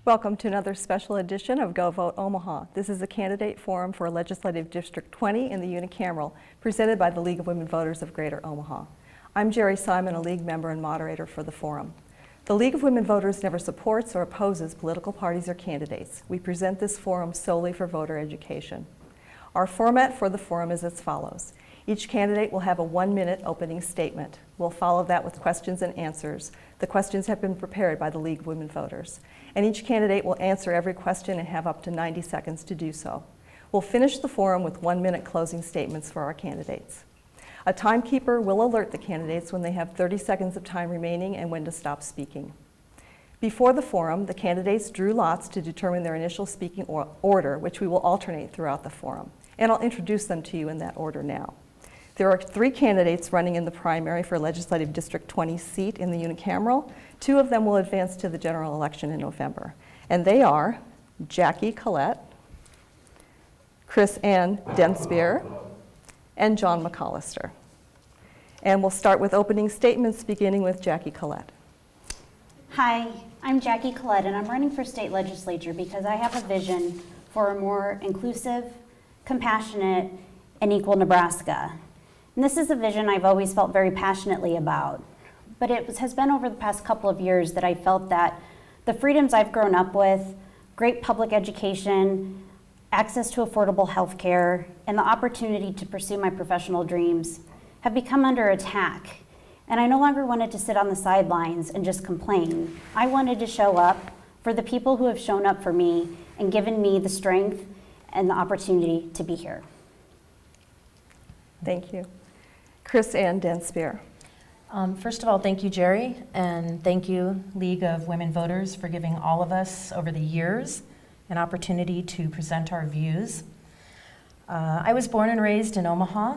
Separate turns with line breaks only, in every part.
Welcome to another special edition of Go Vote Omaha. This is a candidate forum for Legislative District 20 in the Unicameral, presented by the League of Women Voters of Greater Omaha. I'm Jerry Simon, a League member and moderator for the forum. The League of Women Voters never supports or opposes political parties or candidates. We present this forum solely for voter education. Our format for the forum is as follows. Each candidate will have a 1-minute opening statement. We'll follow that with questions and answers. The questions have been prepared by the League of Women Voters. And each candidate will answer every question and have up to 90 seconds to do so. We'll finish the forum with 1-minute closing statements for our candidates. A timekeeper will alert the candidates when they have 30 seconds of time remaining and when to stop speaking. Before the forum, the candidates drew lots to determine their initial speaking order, which we will alternate throughout the forum. And I'll introduce them to you in that order now. There are 3 candidates running in the primary for Legislative District 20 seat in the unicameral. 2 of them will advance to the general election in November. And they are Jackie Collett, Chris Ann Dienstbier, and John McCollister. And we'll start with opening statements, beginning with Jackie Collett.
Hi, I'm Jackie Collett, and I'm running for state legislature because I have a vision for a more inclusive, compassionate, and equal Nebraska. And this is a vision I've always felt very passionately about. But it has been over the past couple of years that I felt that the freedoms I've grown up with, great public education, access to affordable health care, and the opportunity to pursue my professional dreams have become under attack. And I no longer wanted to sit on the sidelines and just complain. I wanted to show up for the people who have shown up for me and given me the strength and the opportunity to be here.
Thank you. Chris Ann Dienstbier.
First of all, thank you, Jerry, and thank you, League of Women Voters, for giving all of us over the years an opportunity to present our views. I was born and raised in Omaha,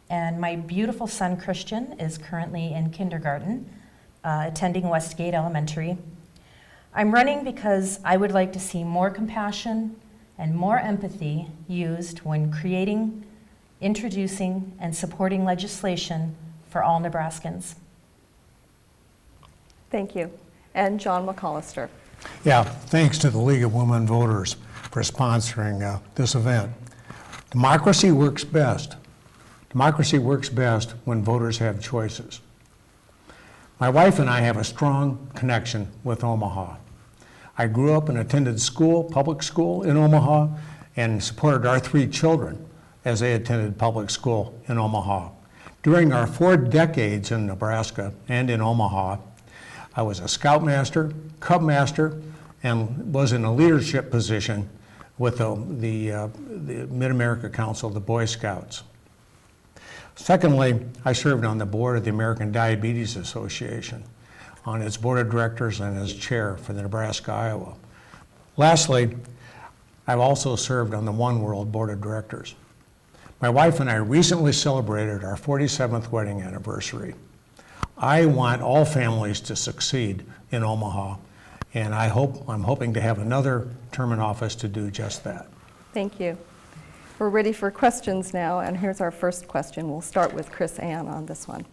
and my beautiful son, Christian, is currently in kindergarten, attending Westgate Elementary. I'm running because I would like to see more compassion and more empathy used when creating, introducing, and supporting legislation for all Nebraskans.
Thank you. And John McCollister.
Yeah, thanks to the League of Women Voters for sponsoring this event. Democracy works best. Democracy works best when voters have choices. My wife and I have a strong connection with Omaha. I grew up and attended school, public school in Omaha, and supported our 3 children as they attended public school in Omaha. During our 4 decades in Nebraska and in Omaha, I was a scoutmaster, cub master, and was in a leadership position with the Mid-America Council, the Boy Scouts. Secondly, I served on the board of the American Diabetes Association, on its board of directors and as chair for the Nebraska, Iowa. Lastly, I've also served on the One World board of directors. My wife and I recently celebrated our 47th wedding anniversary. I want all families to succeed in Omaha, and I'm hoping to have another term in office to do just that.
Thank you. We're ready for questions now, and here's our first question. We'll start with Chris Ann on this one.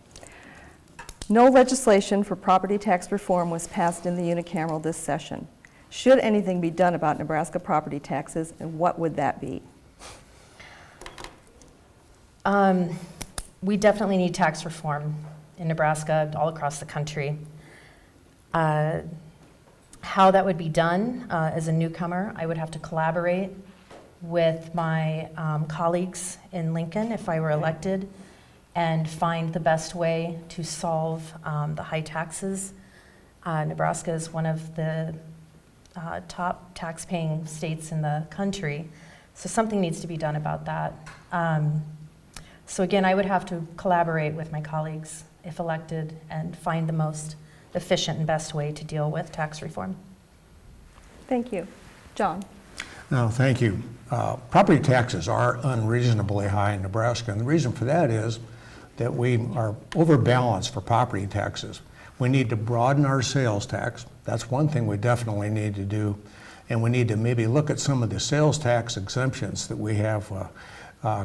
No legislation for property tax reform was passed in the unicameral this session. Should anything be done about Nebraska property taxes, and what would that be?
We definitely need tax reform in Nebraska, all across the country. How that would be done as a newcomer, I would have to collaborate with my colleagues in Lincoln if I were elected and find the best way to solve the high taxes. Nebraska is one of the top tax-paying states in the country, so something needs to be done about that. So again, I would have to collaborate with my colleagues if elected and find the most efficient and best way to deal with tax reform.
Thank you. John.
No, thank you. Property taxes are unreasonably high in Nebraska, and the reason for that is that we are overbalanced for property taxes. We need to broaden our sales tax. That's one thing we definitely need to do, and we need to maybe look at some of the sales tax exemptions that we have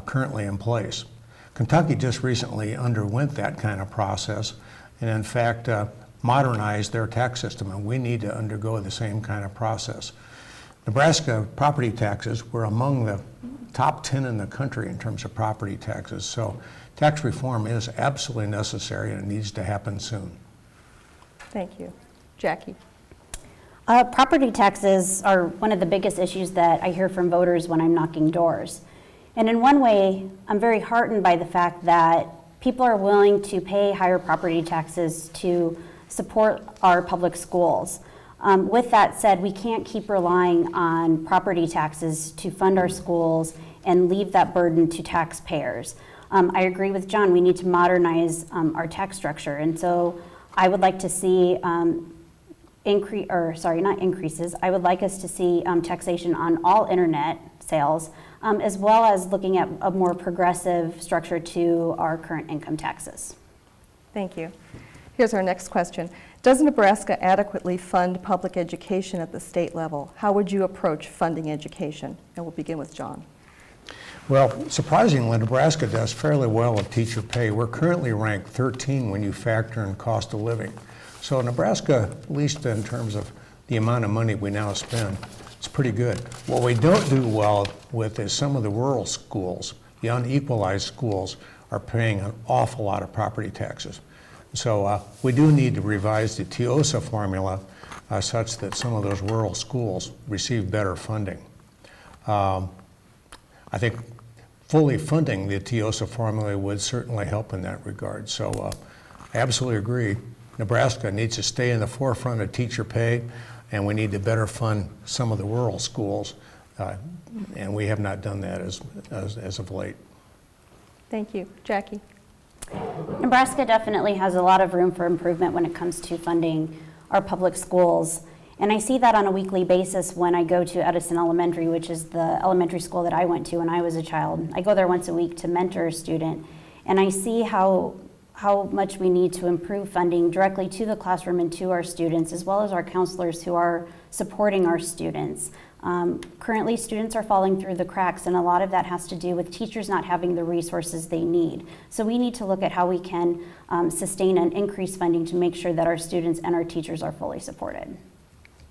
currently in place. Kentucky just recently underwent that kind of process, and in fact, modernize their tax system, and we need to undergo the same kind of process. Nebraska property taxes were among the top 10 in the country in terms of property taxes, so tax reform is absolutely necessary and it needs to happen soon.
Thank you. Jackie?
Property taxes are one of the biggest issues that I hear from voters when I'm knocking doors. And in one way, I'm very heartened by the fact that people are willing to pay higher property taxes to support our public schools. With that said, we can't keep relying on property taxes to fund our schools and leave that burden to taxpayers. I agree with John, we need to modernize our tax structure. And so I would like to see I would like us to see taxation on all internet sales, as well as looking at a more progressive structure to our current income taxes.
Thank you. Here's our next question. Does Nebraska adequately fund public education at the state level? How would you approach funding education? And we'll begin with John.
Well, surprisingly, Nebraska does fairly well with teacher pay. We're currently ranked 13 when you factor in cost of living. So Nebraska, at least in terms of the amount of money we now spend, it's pretty good. What we don't do well with is some of the rural schools, the unequalized schools, are paying an awful lot of property taxes. So we do need to revise the TIOSA formula such that some of those rural schools receive better funding. I think fully funding the TIOSA formula would certainly help in that regard. So I absolutely agree. Nebraska needs to stay in the forefront of teacher pay, and we need to better fund some of the rural schools, and we have not done that as of late.
Thank you. Jackie?
Nebraska definitely has a lot of room for improvement when it comes to funding our public schools. And I see that on a weekly basis when I go to Edison Elementary, which is the elementary school that I went to when I was a child. I go there once a week to mentor a student, and I see how much we need to improve funding directly to the classroom and to our students, as well as our counselors who are supporting our students. Currently, students are falling through the cracks, and a lot of that has to do with teachers not having the resources they need. So we need to look at how we can sustain and increase funding to make sure that our students and our teachers are fully supported.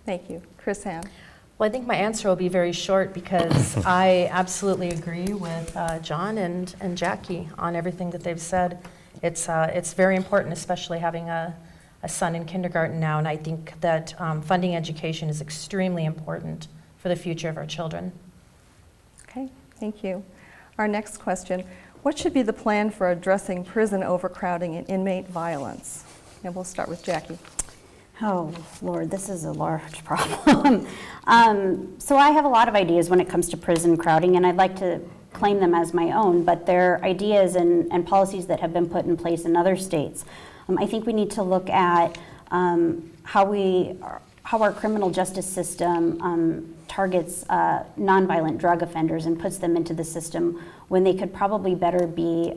Thank you. Chris Ham?
Well, I think my answer will be very short because I absolutely agree with John and Jackie on everything that they've said. It's very important, especially having a son in kindergarten now, and I think that funding education is extremely important for the future of our children.
Okay, thank you. Our next question, what should be the plan for addressing prison overcrowding and inmate violence? And we'll start with Jackie.
Oh, Lord, this is a large problem. So I have a lot of ideas when it comes to prison crowding, and I'd like to claim them as my own, but they're ideas and policies that have been put in place in other states. I think we need to look at how our criminal justice system targets nonviolent drug offenders and puts them into the system when they could probably better be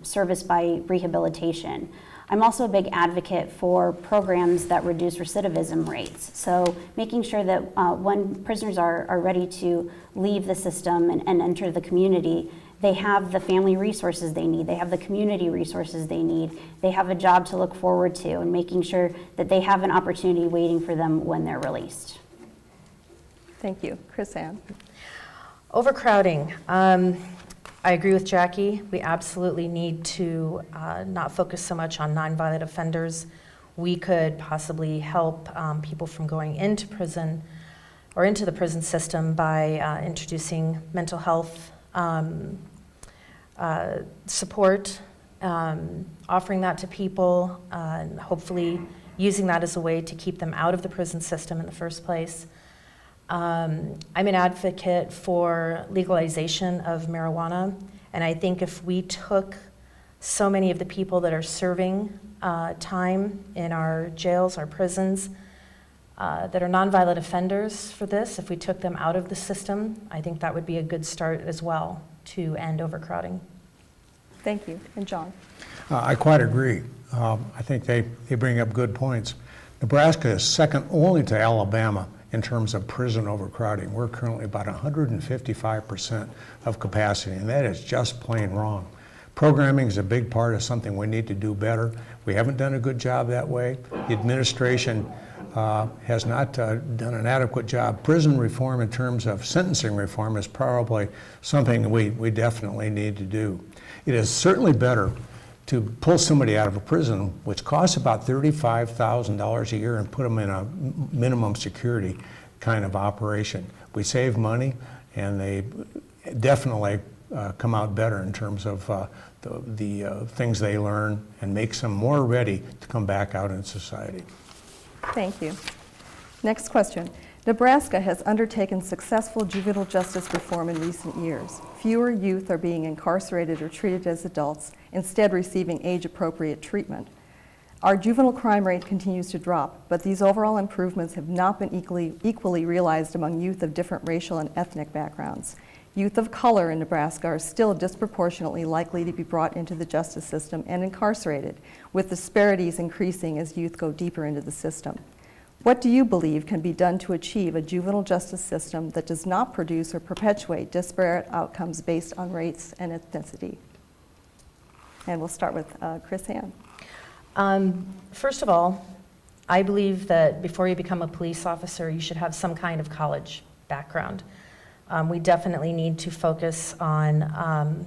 serviced by rehabilitation. I'm also a big advocate for programs that reduce recidivism rates. So making sure that when prisoners are ready to leave the system and enter the community, they have the family resources they need, they have the community resources they need, they have a job to look forward to, and making sure that they have an opportunity waiting for them when they're released.
Thank you. Chris Ann?
Overcrowding. I agree with Jackie. We absolutely need to not focus so much on nonviolent offenders. We could possibly help people from going into prison or into the prison system by introducing mental health support, offering that to people, and hopefully using that as a way to keep them out of the prison system in the first place. I'm an advocate for legalization of marijuana, and I think if we took so many of the people that are serving time in our jails, our prisons, that are nonviolent offenders for this, if we took them out of the system, I think that would be a good start as well to end overcrowding.
Thank you. And John?
I quite agree. I think they bring up good points. Nebraska is second only to Alabama in terms of prison overcrowding. We're currently about 155% of capacity, and that is just plain wrong. Programming is a big part of something we need to do better. We haven't done a good job that way. The administration has not done an adequate job. Prison reform in terms of sentencing reform is probably something we definitely need to do. It is certainly better to pull somebody out of a prison, which costs about $35,000 a year, and put them in a minimum security kind of operation. We save money, and they definitely come out better in terms of the things they learn, and makes them more ready to come back out in society.
Thank you. Next question. Nebraska has undertaken successful juvenile justice reform in recent years. Fewer youth are being incarcerated or treated as adults, instead receiving age-appropriate treatment. Our juvenile crime rate continues to drop, but these overall improvements have not been equally realized among youth of different racial and ethnic backgrounds. Youth of color in Nebraska are still disproportionately likely to be brought into the justice system and incarcerated, with disparities increasing as youth go deeper into the system. What do you believe can be done to achieve a juvenile justice system that does not produce or perpetuate disparate outcomes based on race and ethnicity? And we'll start with Chris Hand.
First of all, I believe that before you become a police officer, you should have some kind of college background. We definitely need to focus on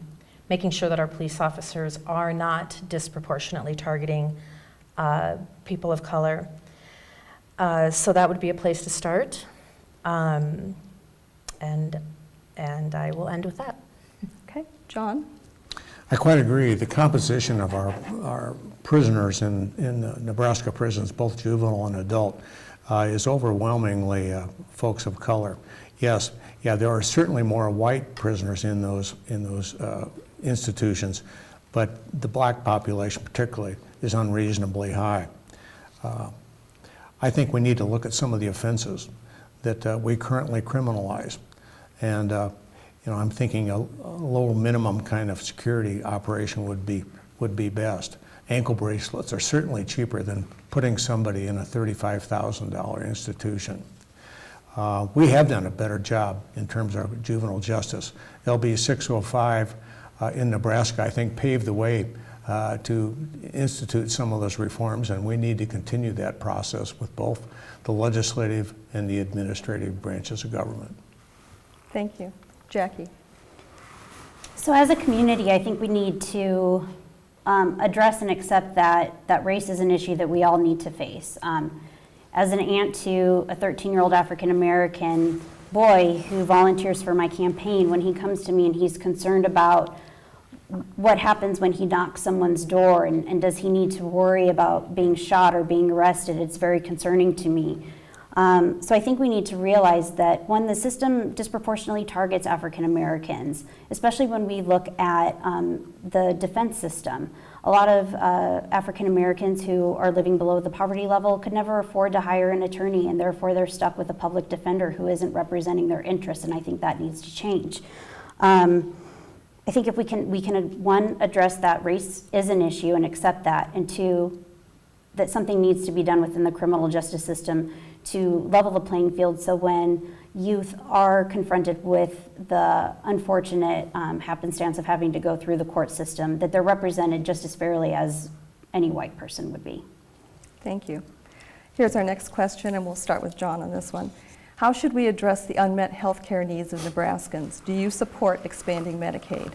making sure that our police officers are not disproportionately targeting people of color. So that would be a place to start. And I will end with that.
Okay, John?
I quite agree. The composition of our prisoners in the Nebraska prisons, both juvenile and adult, is overwhelmingly folks of color. Yes, yeah, there are certainly more white prisoners in those institutions, but the black population particularly is unreasonably high. I think we need to look at some of the offenses that we currently criminalize, and I'm thinking a low minimum kind of security operation would be best. Ankle bracelets are certainly cheaper than putting somebody in a $35,000 institution. We have done a better job in terms of juvenile justice. LB 605 in Nebraska, I think, paved the way to institute some of those reforms, and we need to continue that process with both the legislative and the administrative branches of government.
Thank you. Jackie?
So as a community, I think we need to address and accept that race is an issue that we all need to face. As an aunt to a 13-year-old African-American boy who volunteers for my campaign, when he comes to me and he's concerned about what happens when he knocks someone's door and does he need to worry about being shot or being arrested, it's very concerning to me. So I think we need to realize that when the system disproportionately targets African Americans, especially when we look at the defense system, a lot of African Americans who are living below the poverty level could never afford to hire an attorney, and therefore they're stuck with a public defender who isn't representing their interests, and I think that needs to change. I think if we can one, address that race is an issue and accept that, and two, that something needs to be done within the criminal justice system to level the playing field, so when youth are confronted with the unfortunate happenstance of having to go through the court system, that they're represented just as fairly as any white person would be.
Thank you. Here's our next question, and we'll start with John on this one. How should we address the unmet health care needs of Nebraskans? Do you support expanding Medicaid?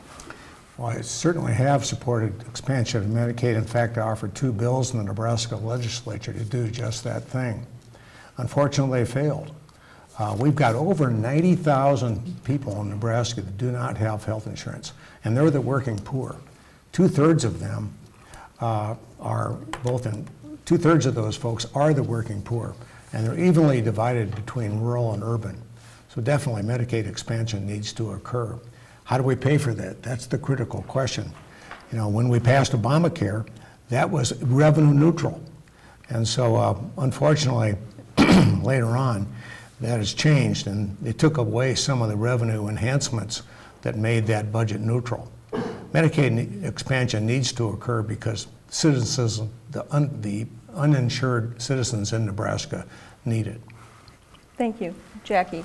Well, I certainly have supported expansion of Medicaid. In fact, I offered 2 bills in the Nebraska legislature to do just that thing. Unfortunately, they failed. We've got over 90,000 people in Nebraska that do not have health insurance, and they're the working poor. 2/3 of them two-thirds of those folks are the working poor, and they're evenly divided between rural and urban. So definitely Medicaid expansion needs to occur. How do we pay for that? That's the critical question. When we passed Obamacare, that was revenue neutral. And so unfortunately, later on, that has changed, and it took away some of the revenue enhancements that made that budget neutral. Medicaid expansion needs to occur because citizens, the uninsured citizens in Nebraska need it.
Thank you. Jackie?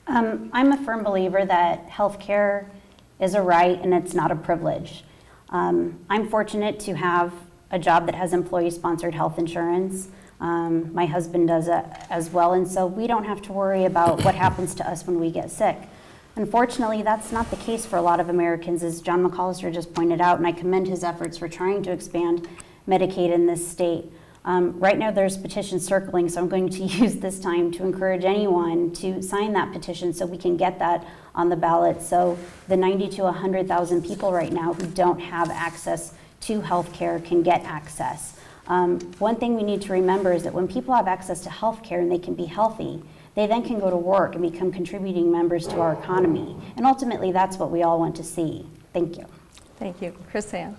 I'm a firm believer that health care is a right and it's not a privilege. I'm fortunate to have a job that has employee-sponsored health insurance. My husband does it as well, and so we don't have to worry about what happens to us when we get sick. Unfortunately, that's not the case for a lot of Americans, as John McCollister just pointed out, and I commend his efforts for trying to expand Medicaid in this state. Right now there's petitions circling, so I'm going to use this time to encourage anyone to sign that petition so we can get that on the ballot. So the 90 to 100,000 people right now who don't have access to health care can get access. One thing we need to remember is that when people have access to health care and they can be healthy, they then can go to work and become contributing members to our economy. And ultimately, that's what we all want to see. Thank you.
Thank you. Chris Ann.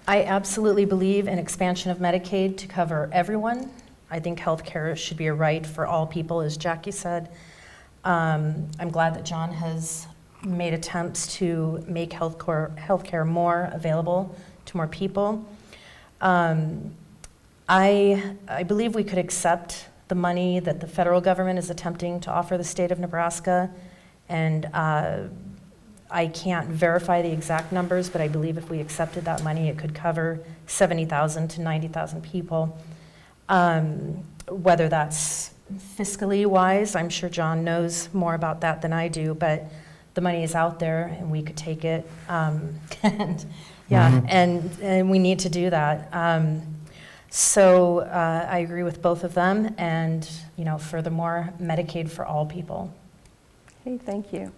I absolutely believe in expansion of Medicaid to cover everyone. I think health care should be a right for all people, as Jackie said. I'm glad that John has made attempts to make health care more available to more people. I believe we could accept the money that the federal government is attempting to offer the state of Nebraska, and I can't verify the exact numbers, but I believe if we accepted that money, it could cover 70,000 to 90,000 people. Whether that's fiscally wise, I'm sure John knows more about that than I do, but the money is out there and we could take it. And we need to do that. So I agree with both of them, and furthermore, Medicaid for all people.
Okay, thank you.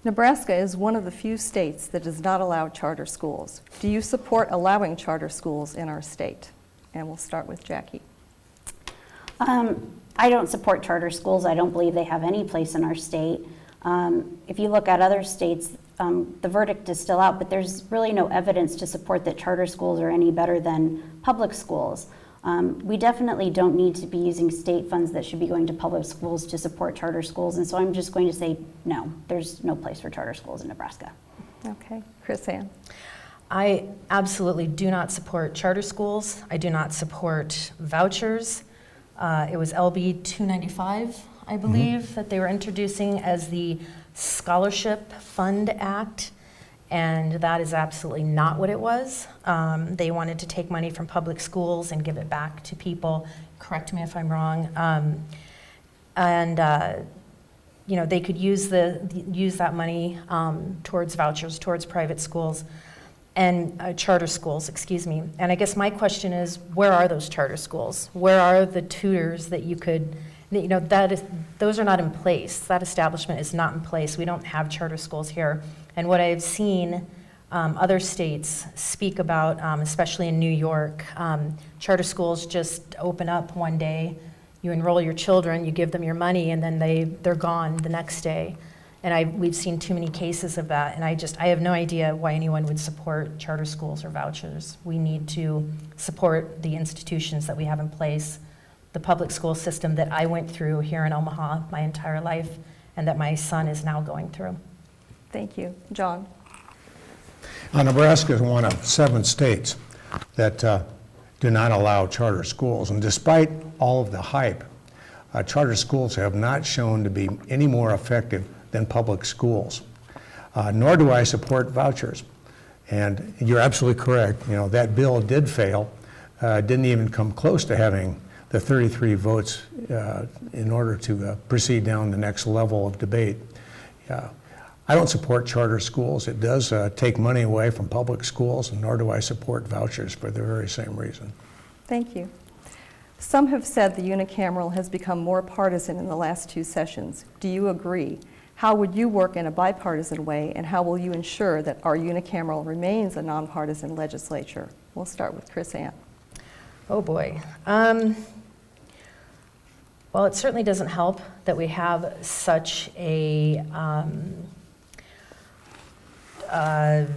Nebraska is one of the few states that does not allow charter schools. Do you support allowing charter schools in our state? And we'll start with Jackie.
I don't support charter schools. I don't believe they have any place in our state. If you look at other states, the verdict is still out, but there's really no evidence to support that charter schools are any better than public schools. We definitely don't need to be using state funds that should be going to public schools to support charter schools, and so I'm just going to say no, there's no place for charter schools in Nebraska.
Okay, Chris Ann.
I absolutely do not support charter schools. I do not support vouchers. It was LB 295, I believe, that they were introducing as the Scholarship Fund Act, and that is absolutely not what it was. They wanted to take money from public schools and give it back to people. Correct me if I'm wrong. They could use that money towards vouchers, towards private schools, and charter schools, excuse me. And I guess my question is, where are those charter schools? Where are the tutors that you could, those are not in place. That establishment is not in place. We don't have charter schools here. And what I've seen other states speak about, especially in New York, charter schools just open up one day, you enroll your children, you give them your money, and then they're gone the next day. And we've seen too many cases of that, and I have no idea why anyone would support charter schools or vouchers. We need to support the institutions that we have in place, the public school system that I went through here in Omaha my entire life, and that my son is now going through.
Thank you. John.
Nebraska is one of 7 states that do not allow charter schools, and despite all of the hype, charter schools have not shown to be any more effective than public schools. Nor do I support vouchers. And you're absolutely correct. That bill did fail, didn't even come close to having the 33 votes in order to proceed down the next level of debate. I don't support charter schools. It does take money away from public schools, and nor do I support vouchers for the very same reason.
Thank you. Some have said the unicameral has become more partisan in the last 2 sessions. Do you agree? How would you work in a bipartisan way, and how will you ensure that our unicameral remains a nonpartisan legislature? We'll start with Chris Ann.
Oh boy. Well, it certainly doesn't help that we have such a,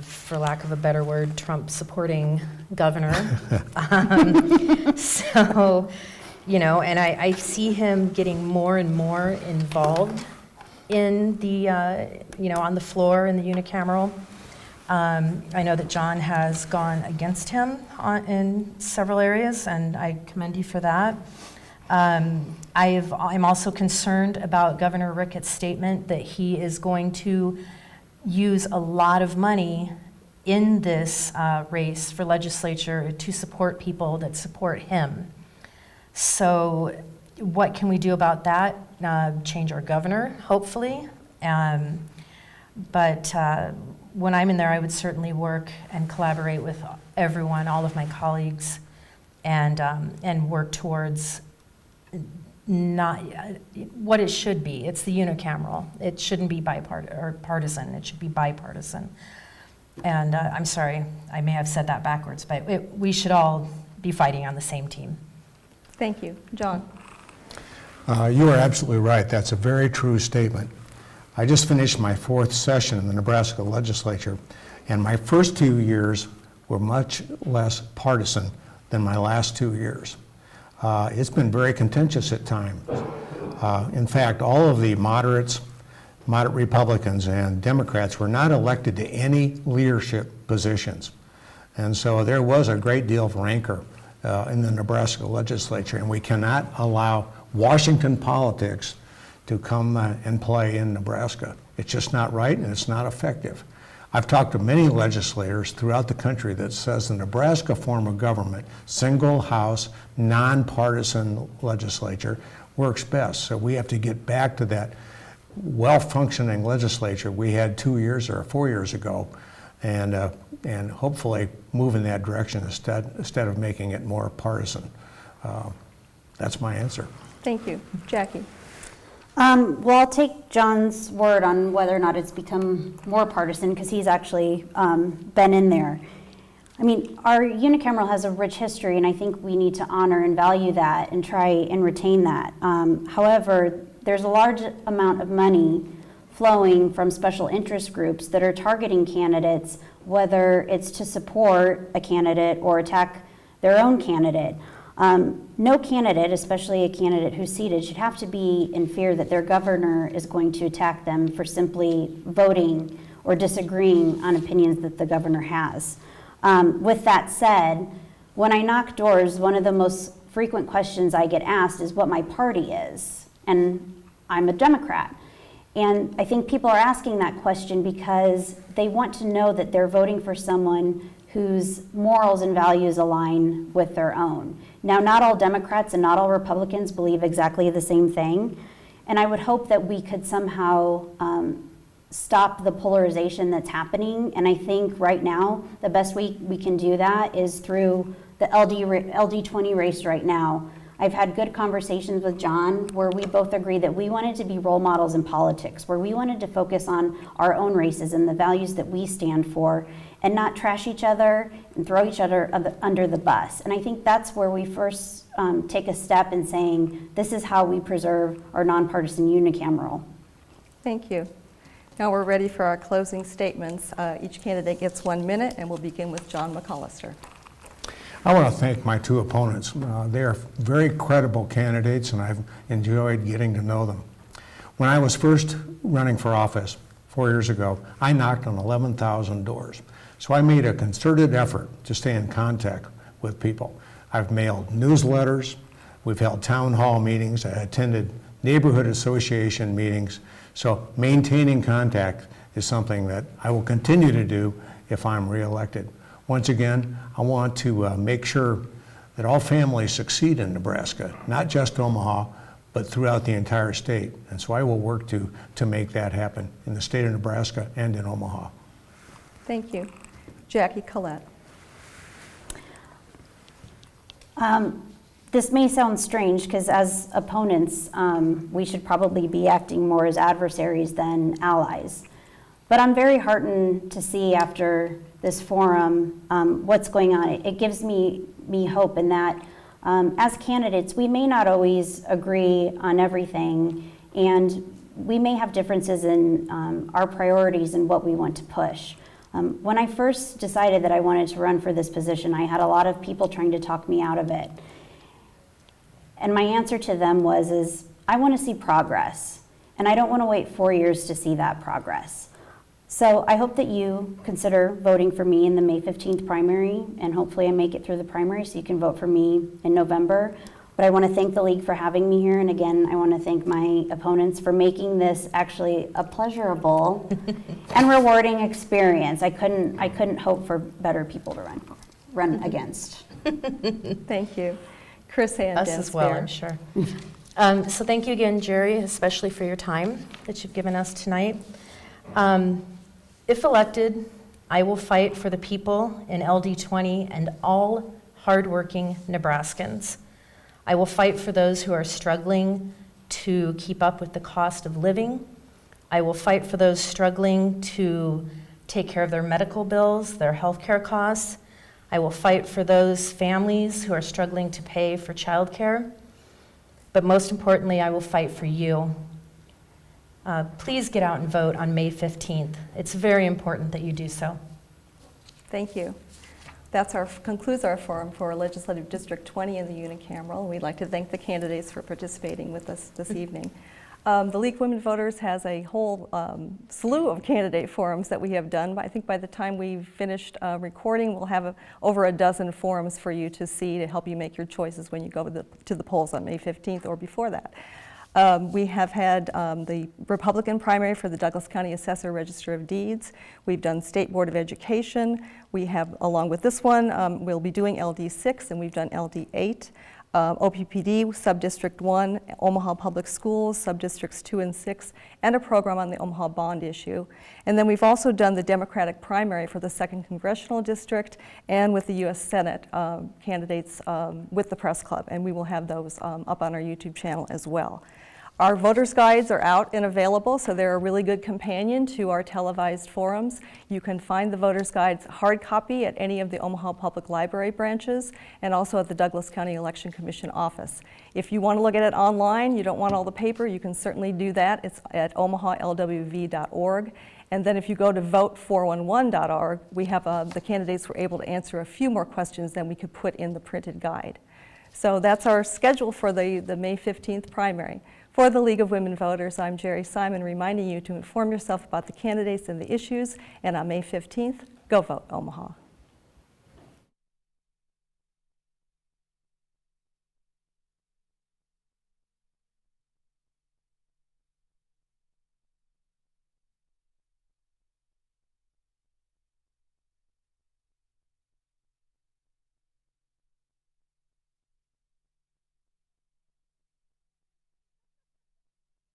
for lack of a better word, Trump-supporting governor. And I see him getting more and more involved in the, on the floor in the unicameral. I know that John has gone against him in several areas, and I commend you for that. I'm also concerned about Governor Ricketts' statement that he is going to use a lot of money in this race for legislature to support people that support him. So what can we do about that? Change our governor, hopefully. But when I'm in there, I would certainly work and collaborate with everyone, all of my colleagues, and work towards not what it should be. It's the unicameral. It shouldn't be partisan. It should be bipartisan. And I'm sorry, I may have said that backwards, but we should all be fighting on the same team.
Thank you. John?
You are absolutely right. That's a very true statement. I just finished my 4th session in the Nebraska legislature, and my first 2 years were much less partisan than my last 2 years. It's been very contentious at times. In fact, all of the moderate Republicans and Democrats were not elected to any leadership positions. And so there was a great deal of rancor in the Nebraska legislature, and we cannot allow Washington politics to come and play in Nebraska. It's just not right, and it's not effective. I've talked to many legislators throughout the country that says the Nebraska form of government, single house, nonpartisan legislature, works best. So we have to get back to that well-functioning legislature we had 2 years or 4 years ago, and hopefully move in that direction instead of making it more partisan. That's my answer.
Thank you. Jackie?
Well, I'll take John's word on whether or not it's become more partisan, because he's actually been in there. I mean, our unicameral has a rich history, and I think we need to honor and value that and try and retain that. However, there's a large amount of money flowing from special interest groups that are targeting candidates, whether it's to support a candidate or attack their own candidate. No candidate, especially a candidate who's seated, should have to be in fear that their governor is going to attack them for simply voting or disagreeing on opinions that the governor has. With that said, when I knock doors, one of the most frequent questions I get asked is what my party is, and I'm a Democrat. And I think people are asking that question because they want to know that they're voting for someone whose morals and values align with their own. Now, not all Democrats and not all Republicans believe exactly the same thing, and I would hope that we could somehow stop the polarization that's happening, and I think right now the best way we can do that is through the LD20 race right now. I've had good conversations with John where we both agree that we wanted to be role models in politics, where we wanted to focus on our own races and the values that we stand for, and not trash each other and throw each other under the bus. And I think that's where we first take a step in saying, this is how we preserve our nonpartisan unicameral.
Thank you. Now we're ready for our closing statements. Each candidate gets 1 minute, and we'll begin with John McCollister.
I want to thank my 2 opponents. They are very credible candidates, and I've enjoyed getting to know them. When I was first running for office 4 years ago, I knocked on 11,000 doors. So I made a concerted effort to stay in contact with people. I've mailed newsletters, we've held town hall meetings, I attended neighborhood association meetings. So maintaining contact is something that I will continue to do if I'm reelected. Once again, I want to make sure that all families succeed in Nebraska, not just Omaha, but throughout the entire state. And so I will work to make that happen in the state of Nebraska and in Omaha.
Thank you. Jackie Collett.
This may sound strange because as opponents, we should probably be acting more as adversaries than allies. But I'm very heartened to see after this forum what's going on. It gives me hope in that as candidates, we may not always agree on everything, and we may have differences in our priorities and what we want to push. When I first decided that I wanted to run for this position, I had a lot of people trying to talk me out of it. And my answer to them was, I want to see progress, and I don't want to wait 4 years to see that progress. So I hope that you consider voting for me in the May 15th primary, and hopefully I make it through the primary so you can vote for me in November. But I want to thank the League for having me here, and again, I want to thank my opponents for making this actually a pleasurable and rewarding experience. I couldn't hope for better people to run against.
Thank you. Chris and
Us as well,
Dienstbier.
I'm sure. So thank you again, Jerry, especially for your time that you've given us tonight. If elected, I will fight for the people in LD20 and all hardworking Nebraskans. I will fight for those who are struggling to keep up with the cost of living. I will fight for those struggling to take care of their medical bills, their health care costs. I will fight for those families who are struggling to pay for childcare. But most importantly, I will fight for you. Please get out and vote on May 15th. It's very important that you do so.
Thank you. Concludes our forum for Legislative District 20 in the unicameral. We'd like to thank the candidates for participating with us this evening. The League of Women Voters has a whole slew of candidate forums that we have done. But I think by the time we've finished recording, we'll have over a dozen forums for you to see to help you make your choices when you go to the polls on May 15th or before that. We have had the Republican primary for the Douglas County Assessor Register of Deeds. We've done State Board of Education. We have, along with this one, we'll be doing LD6, and we've done LD8. OPPD, Subdistrict 1, Omaha Public Schools, Subdistricts 2 and 6, and a program on the Omaha bond issue. And then we've also done the Democratic primary for the 2nd Congressional District and with the U.S. Senate candidates with the Press Club, and we will have those up on our YouTube channel as well. Our voters' guides are out and available, so they're a really good companion to our televised forums. You can find the voters' guides hard copy at any of the Omaha Public Library branches and also at the Douglas County Election Commission office. If you want to look at it online, you don't want all the paper, you can certainly do that. It's at omahalwv.org. And then if you go to vote411.org, we have the candidates were able to answer a few more questions than we could put in the printed guide. So that's our schedule for the May 15th primary. For the League of Women Voters, I'm Jerry Simon, reminding you to inform yourself about the candidates and the issues, and on May 15th, go vote Omaha.